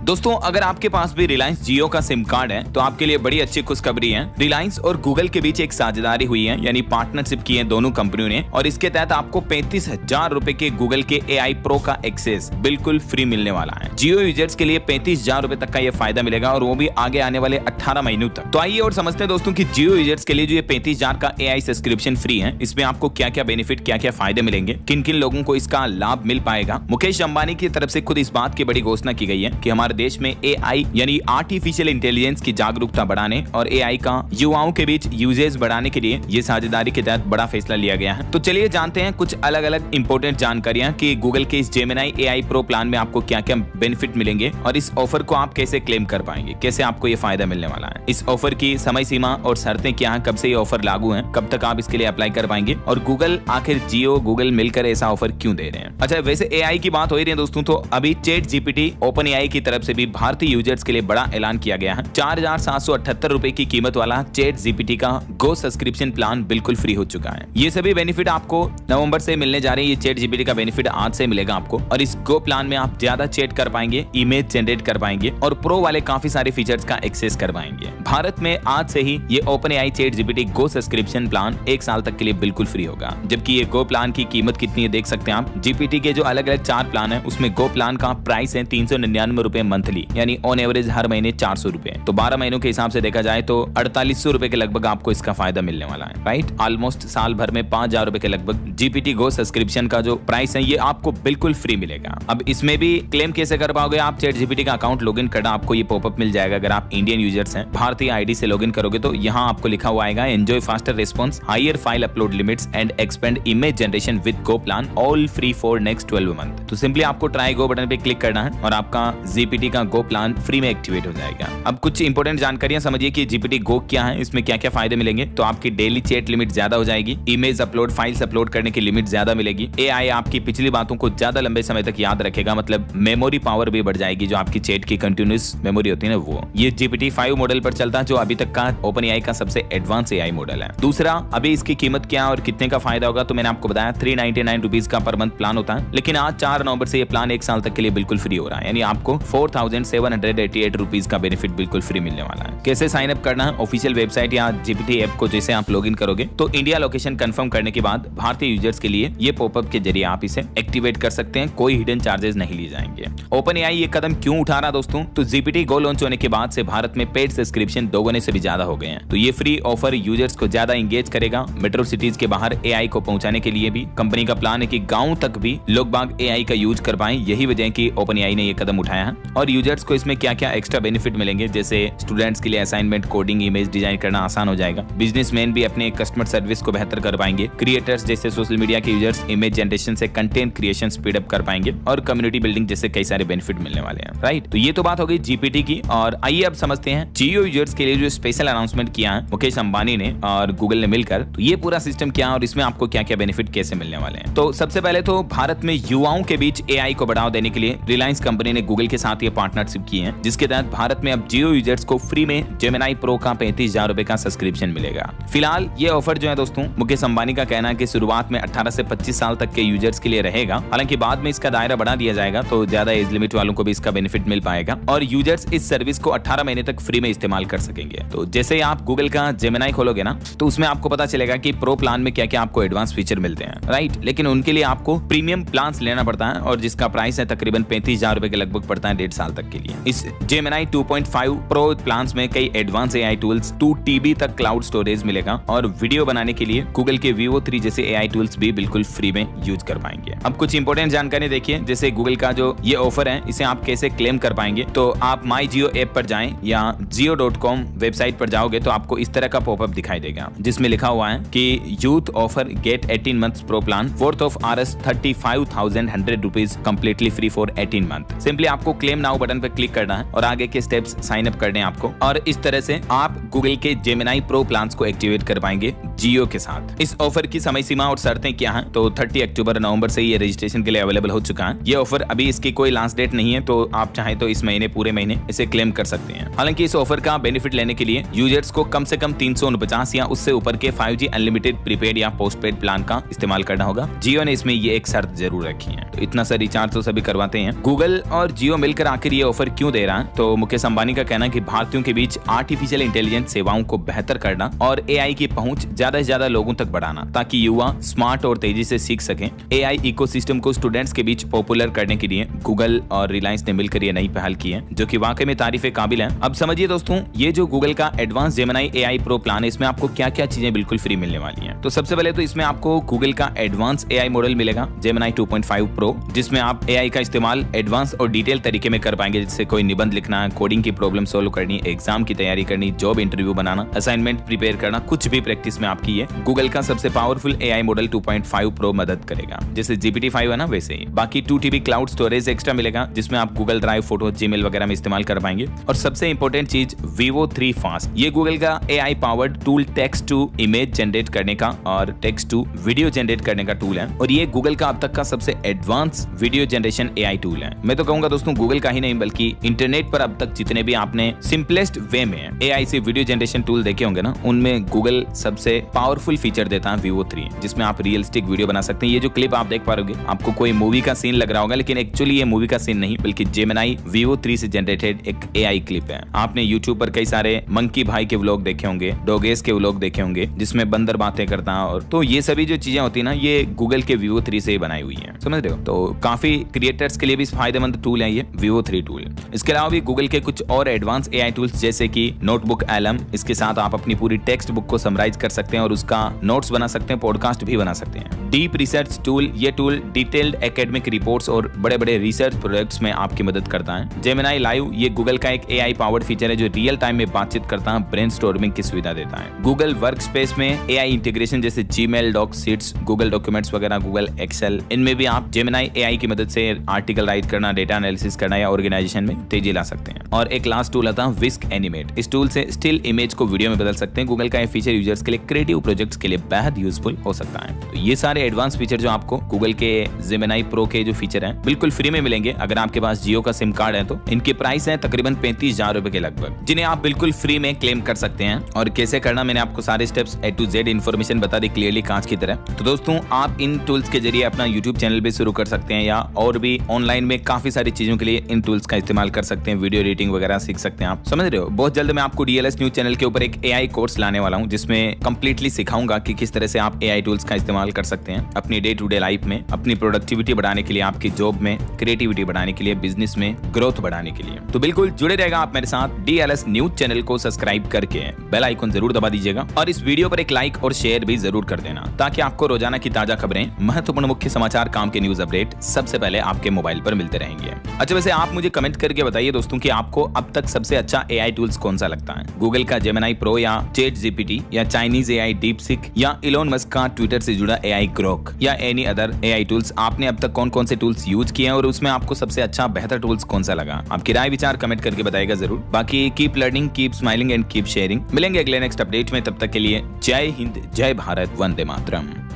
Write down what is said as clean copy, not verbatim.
दोस्तों अगर आपके पास भी रिलायंस जियो का सिम कार्ड है तो आपके लिए बड़ी अच्छी खुशखबरी है। रिलायंस और गूगल के बीच एक साझेदारी हुई है, यानी पार्टनरशिप की है दोनों कंपनियों ने, और इसके तहत आपको 35,000 रुपए के गूगल के AI Pro का एक्सेस बिल्कुल फ्री मिलने वाला है। जियो यूजर्स के लिए 35,000 रुपए तक का ये फायदा मिलेगा, और वो भी आगे आने वाले 18 महीनों तक। तो आइए और समझते हैं दोस्तों कि जियो यूजर्स के लिए जो ये 35,000 का AI सब्सक्रिप्शन फ्री है, इसमें आपको क्या क्या बेनिफिट, क्या क्या फायदे मिलेंगे, किन किन लोगों को इसका लाभ मिल पाएगा। मुकेश अंबानी की तरफ से खुद इस बात की बड़ी घोषणा की गई है कि हमारे देश में AI यानी आर्टिफिशियल इंटेलिजेंस की जागरूकता बढ़ाने और AI का युवाओं के बीच यूजेज बढ़ाने के लिए ये साझेदारी के तहत बड़ा फैसला लिया गया है। तो चलिए जानते हैं कुछ अलग अलग इंपॉर्टेंट जानकारियां कि गूगल के इस जेमिनी AI Pro प्लान में आपको क्या क्या बेनिफिट मिलेंगे और इस ऑफर को आप कैसे क्लेम कर पाएंगे, कैसे आपको ये फायदा मिलने वाला है। इस ऑफर की समय सीमा और शर्तें क्या है, कब से ये ऑफर लागू है, कब तक आप इसके लिए अप्लाई कर पाएंगे, और गूगल आखिर जियो गूगल मिलकर ऐसा ऑफर क्यों दे रहे हैं। अच्छा, वैसे AI की बात हो रही है दोस्तों, तो अभी ChatGPT OpenAI की तरफ से भी भारतीय यूजर्स के लिए बड़ा ऐलान किया गया है। 4,778 रुपए की कीमत वाला ChatGPT का गो सब्सक्रिप्शन प्लान बिल्कुल फ्री हो चुका है। ये सभी बेनिफिट आपको नवंबर से मिलने जा रहे हैं। ये ChatGPT का बेनिफिट आज से मिलेगा आपको, और इस गो प्लान में आप ज्यादा चैट कर पाएंगे, इमेज जनरेट कर पाएंगे और प्रो वाले काफी सारे फीचर्स का एक्सेस कर पाएंगे। भारत में आज से ही ये OpenAI ChatGPT गो सब्सक्रिप्शन प्लान 1 साल तक के लिए बिल्कुल फ्री होगा। जबकि ये गो प्लान की कीमत कितनी है देख सकते हैं आप। GPT के जो अलग अलग 4 प्लान है उसमें गो प्लान का प्राइस है 399 रुपए मंथली, यानी ऑन एवरेज हर महीने 400 रुपए। तो 12 महीनों के हिसाब से देखा जाए तो 4800 रुपए के लगभग आपको इसका फायदा मिलने वाला है, राइट। ऑलमोस्ट साल भर में 5,000 रुपए के लगभग GPT गो सब्सक्रिप्शन का जो प्राइस है ये आपको बिल्कुल फ्री मिलेगा। अब इसमें भी क्लेम कैसे कर पाओगे आप। ChatGPT का अकाउंट लॉगिन करना, आपको ये पॉपअप मिल जाएगा। अगर आप इंडियन यूजर्स हैं, भारतीय आईडी से लॉगिन करोगे तो यहाँ आपको लिखा हुआ आएगा enjoy faster response, higher file upload limits and expand image generation with go plan, all free for next 12 month. तो सिंपली आपको ट्राई गो बटन पे क्लिक करना है और आपका GPT का गो प्लान फ्री में एक्टिवेट हो जाएगा। अब कुछ इंपॉर्टेंट जानकारियां समझिए कि GPT गो क्या है, इसमें क्या क्या फायदे मिलेंगे। तो आपकी डेली चैट लिमिट ज्यादा हो जाएगी, इमेज अपलोड, फाइल्स अपलोड करने की लिमिट ज्यादा मिलेगी, AI आपकी पिछली बातों को ज्यादा लंबे समय तक याद रखेगा, मतलब मेमोरी पावर भी बढ़ जाएगी, जो आपकी चैट की कंटिन्यूअस मेमोरी होती है ना वो। ये GPT-5 मॉडल पर चलता है, जो अभी तक का OpenAI का सबसे एडवांस AI मॉडल है। दूसरा, अभी इसकी कीमत क्या और कितने का फायदा होगा, तो मैंने आपको बताया 399 रुपीज का पर मंथ प्लान होता है, लेकिन आज 4 नवंबर से ये प्लान 1 साल तक के लिए बिल्कुल फ्री हो रहा है, यानी आपको 4,788 रुपीज का बेनिफिट बिल्कुल फ्री मिलने वाला है। कैसे साइन अप करना है, ऑफिशियल वेबसाइट या GPT ऐप को जैसे आप लॉगिन करोगे तो इंडिया लोकेशन कंफर्म करने के बाद भारतीय यूजर्स के लिए ये पॉपअप के जरिए आप इसे एक्टिवेट कर सकते हैं, कोई हिडन चार्जेस नहीं लिए जाएंगे। OpenAI ये कदम क्यों उठा रहा दोस्तों, तो GPT गो लॉन्च होने के बाद से भारत में पेड सब्सक्रिप्शन दोगुने से भी ज्यादा हो गए हैं। तो ये फ्री ऑफर यूजर्स को ज्यादा एंगेज करेगा। मेट्रो सिटीज के बाहर AI को पहुंचाने के लिए भी कंपनी का प्लान है कि गांव तक भी लोग बाग AI का यूज कर पाएं। यही वजह है कि OpenAI ने ये कदम उठाया है। और यूजर्स को इसमें क्या क्या एक्स्ट्रा बेनिफिट मिलेंगे, जैसे स्टूडेंट्स के लिए असाइनमेंट, कोडिंग, इमेज डिजाइन करना आसान हो जाएगा। बिजनेसमैन भी अपने कस्टमर सर्विस को बेहतर कर पाएंगे। क्रिएटर्स जैसे सोशल मीडिया के यूजर्स इमेज जनरेशन से कंटेंट क्रिएशन स्पीड अप कर पाएंगे, और कम्युनिटी बिल्डिंग जैसे कई सारे बेनिफिट मिलने वाले हैं, राइट। तो ये तो बात हो गई GPT की। और आइए अब समझते हैं जियो यूजर्स के लिए जो स्पेशल अनाउंसमेंट किया है मुकेश अंबानी ने और गूगल ने मिलकर, तो ये पूरा सिस्टम क्या और इसमें आपको क्या क्या बेनिफिट कैसे मिलने वाले हैं। तो सबसे पहले तो भारत में युवाओं के बीच AI को बढ़ावा देने के लिए रिलायंस कंपनी ने गूगल के साथ ये पार्टनरशिप की है, जिसके तहत भारत में अब जियो यूजर्स को फ्री में जेमिनी प्रो का 35,000 रुपए का सब्सक्रिप्शन मिलेगा। फिलहाल ये ऑफर जो है दोस्तों, मुकेश अंबानी का कहना है कि शुरुआत में 18 से 25 साल तक के यूजर्स के लिए रहेगा, हालांकि बाद में इसका दायरा बढ़ा दिया जाएगा, तो ज्यादा एज लिमिट वालों को भी इसका बेनिफिट मिल पाएगा, और यूजर्स इस सर्विस को 18 महीने तक फ्री में इस्तेमाल कर सकेंगे। तो जैसे ही आप गूगल का जेमिनी खोलोगे ना, तो उसमें आपको पता चलेगा कि प्रो प्लान में क्या क्या आपको एडवांस फीचर मिलते हैं, राइट। लेकिन उनके लिए आपको प्रीमियम प्लान लेना पड़ता है, और जिसका प्राइस है तकरीबन 35,000 रुपए के लगभग पड़ता है 1.5 साल तक के लिए। इस जेमिनी 2.5 प्रो प्लान में कई एडवांस AI टूल्स, 2 TB तक क्लाउड स्टोरेज मिलेगा, और वीडियो बनाने के लिए गूगल के Veo 3 जैसे AI टूल्स भी बिल्कुल फ्री में यूज कर पाएंगे। अब कुछ इंपॉर्टेंट जानकारी देखिए, जैसे गूगल का जो ये ऑफर है इसे आप कैसे क्लेम कर पाएंगे। तो आप माई जियो ऐप पर जाएं या jio.com वेबसाइट पर जाओगे तो आपको इस तरह का पॉपअप दिखाई देगा, जिसमें लिखा हुआ है कि youth offer get 18 months pro plan worth of Rs 35,100 rupees completely free for 18 month. Simply आपको क्लेम नाउ बटन पर क्लिक करना है और आगे के स्टेप्स साइन अप करने हैं आपको, और इस तरह से आप गूगल के जेमिनी प्रो प्लान्स को एक्टिवेट कर पाएंगे जियो के साथ। इस ऑफर की समय सीमा और शर्तें क्या हैं? तो 30 अक्टूबर नवंबर से ये रजिस्ट्रेशन के लिए अवेलेबल हो चुका है। ये ऑफर अभी इसकी कोई लास्ट डेट नहीं है, तो आप चाहे तो इस महीने पूरे महीने इसे क्लेम कर सकते हैं। हालांकि इस ऑफर का बेनिफिट लेने के लिए यूजर्स को कम से कम 349 या उससे ऊपर के 5G अनलिमिटेड प्रीपेड या पोस्टपेड प्लान का इस्तेमाल करना होगा। जियो ने इसमें ये एक शर्त जरूर रखी है। तो इतना सा रिचार्ज तो सभी करवाते हैं। गूगल और जियो मिलकर आखिर ये ऑफर क्यों दे रहा है? तो मुकेश अंबानी का कहना है कि भारतीयों के बीच आर्टिफिशियल इंटेलिजेंस सेवाओं को बेहतर करना और AI की पहुंच ज्यादा से ज्यादा लोगों तक बढ़ाना, ताकि युवा स्मार्ट और तेजी से सीख सकें। AI इकोसिस्टम को स्टूडेंट्स के बीच पॉपुलर करने के लिए गूगल और रिलायंस ने मिलकर ये नई पहल की है, जो कि वाकई में तारीफे काबिल है। अब समझिए दोस्तों, ये जो गूगल का advance Gemini AI pro plan है, इसमें आपको क्या क्या चीजें बिल्कुल फ्री मिलने वाली हैं। तो सबसे पहले तो इसमें आपको गूगल का एडवांस AI मॉडल मिलेगा, जेमिनी 2.5 प्रो, जिसमें आप AI का इस्तेमाल एडवांस और डिटेल तरीके में कर पाएंगे, जिससे कोई निबंध लिखना है, कोडिंग की प्रॉब्लम सोल्व करनी, एग्जाम की तैयारी करनी, जॉब इंटरव्यू बनाना, असाइनमेंट प्रिपेयर करना, कुछ भी प्रैक्टिस में आपकी ये गूगल का सबसे पावरफुल AI मॉडल 2.5 प्रो मदद करेगा। जैसे GPT-5 है ना, वैसे ही। बाकी 2 TB क्लाउड स्टोरेज एक्स्ट्रा मिलेगा, जिसमें आप गूगल ड्राइव, फोटो, जीमेल वगैरह में इस्तेमाल कर पाएंगे। और सबसे इंपॉर्टेंट चीज Vivo 3 फास्ट, ये गूगल का AI powered tool text to image generate करने का और टेक्स्ट टू वीडियो जनरेट करने का टूल है। और ये गूगल का अब तक का सबसे advance video generation AI tool है। मैं तो कहूंगा दोस्तों, गूगल का ही नहीं बल्कि इंटरनेट पर अब तक जितने भी आपने सिंपलेस्ट वे में AI से वीडियो जनरेशन टूल देखे होंगे ना, उनमें गूगल सबसे पावरफुल फीचर देता है Vivo 3, जिसमें आप रियलिस्टिक वीडियो बना सकते हैं। ये जो क्लिप आप देख पा रहे होंगे, आपको कोई मूवी का सीन लग रहा होगा, लेकिन एक्चुअली ये मूवी का सीन नहीं, बल्कि जेमिनी Vivo 3 से जनरेटेड एक AI क्लिप है। आपने YouTube पर कई सारे मंकी भाई के व्लॉग देखे होंगे, डॉगेस के व्लॉग देखे होंगे, जिसमें बंदर बातें करता है, और तो ये सभी जो चीजें होती है ना, ये गूगल के Vivo 3 से ही बनाई हुई है, समझ रहे हो? तो काफी क्रिएटर्स के लिए भी फायदेमंद टूल है ये Vivo 3 टूल। इसके अलावा भी गूगल के कुछ और एडवांस AI टूल्स, जैसे कि नोटबुक एलम, इसके साथ आप अपनी पूरी टेक्स्ट बुक को समराइज कर सकते हैं और उसका नोट्स बना सकते हैं, पॉडकास्ट भी बना सकते हैं। डीप रिसर्च टूल, ये टूल डिटेल्ड एकेडमिक रिपोर्ट्स और बड़े बड़े रिसर्च प्रोजेक्ट्स में आपकी मदद करता है। जेमिनी लाइव, ये गूगल का एक AI पावर्ड फीचर है जो रियल टाइम में बातचीत करता है, ब्रेनस्टॉर्मिंग की सुविधा देता है। गूगल वर्कस्पेस में AI इंटीग्रेशन, जैसे Gmail, docs, sheets, Google documents वगैरह, गूगल एक्सेल, इनमें भी आप जेमिनी AI की मदद से आर्टिकल राइट करना, डेटा एनालिसिस करना या ऑर्गेनाइजेशन में तेजी ला सकते हैं। और एक लास्ट टूल आता है विस्क एनिमेट। इस टूल से स्टिल इमेज को वीडियो में बदल सकते हैं। गूगल का ये फीचर यूजर्स के लिए क्रिएटिव प्रोजेक्ट्स के लिए बेहद यूजफुल हो सकता है। तो ये सारे एडवांस फीचर जो आपको गूगल के जेमिनी प्रो के जो फीचर हैं, बिल्कुल फ्री में मिलेंगे। अगर आपके पास जियो का सिम कार्ड है तो इनके प्राइस है तकरीबन 35,000 रुपए के लगभग, जिन्हें आप बिल्कुल फ्री में क्लेम कर सकते हैं। और कैसे करना, मैंने आपको सारे steps A to Z information बता दी क्लियरली कांच की तरह। तो दोस्तों, आप इन टूल्स के जरिए अपना YouTube चैनल भी शुरू कर सकते हैं, या और भी ऑनलाइन में काफी सारी चीजों के लिए इन टूल्स का इस्तेमाल कर सकते हैं। वीडियो एडिटिंग वगैरह सीख सकते हैं, आप समझ रहे हो। बहुत जल्द मैं आपको DLS न्यूज चैनल के ऊपर एक AI कोर्स लाने वाला हूं, जिसमें कंप्लीटली सिखाऊंगा कि किस तरह से आप AI टूल्स का इस्तेमाल कर सकते हैं अपनी डे टू डे लाइफ में, अपनी प्रोडक्टिविटी बढ़ाने के लिए, आपकी जॉब में क्रिएटिविटी बढ़ाने के लिए, बिजनेस में ग्रोथ बढ़ाने के लिए। तो बिल्कुल जुड़े रहेगा आप मेरे साथ। DLS न्यूज चैनल को सब्सक्राइब करके बेल आइकन जरूर दबा दीजिएगा और इस वीडियो पर एक लाइक और शेयर भी जरूर कर देना, ताकि आपको रोजाना की ताजा खबरें, महत्वपूर्ण मुख्य समाचार, काम के न्यूज अपडेट सबसे पहले आपके मोबाइल पर मिलते रहेंगे। अच्छा, वैसे आप मुझे कमेंट करके बताइए दोस्तों कि आपको अब तक सबसे अच्छा AI टूल्स कौन सा लगता है, गूगल का जेमिनी प्रो या ChatGPT या चाइनीज AI DeepSeek या इलोन मस्क का ट्विटर से जुड़ा AI ग्रोक या एनी अदर AI टूल्स। आपने अब तक कौन कौन से टूल्स यूज किए हैं और उसमें आपको सबसे अच्छा बेहतर टूल्स कौन सा लगा? आपकी राय विचार कमेंट करके बताइएगा जरूर। बाकी keep learning, keep smiling and keep sharing. मिलेंगे अगले नेक्स्ट अपडेट में, तब तक के लिए जय हिंद, जय भारत, वंदे मातरम।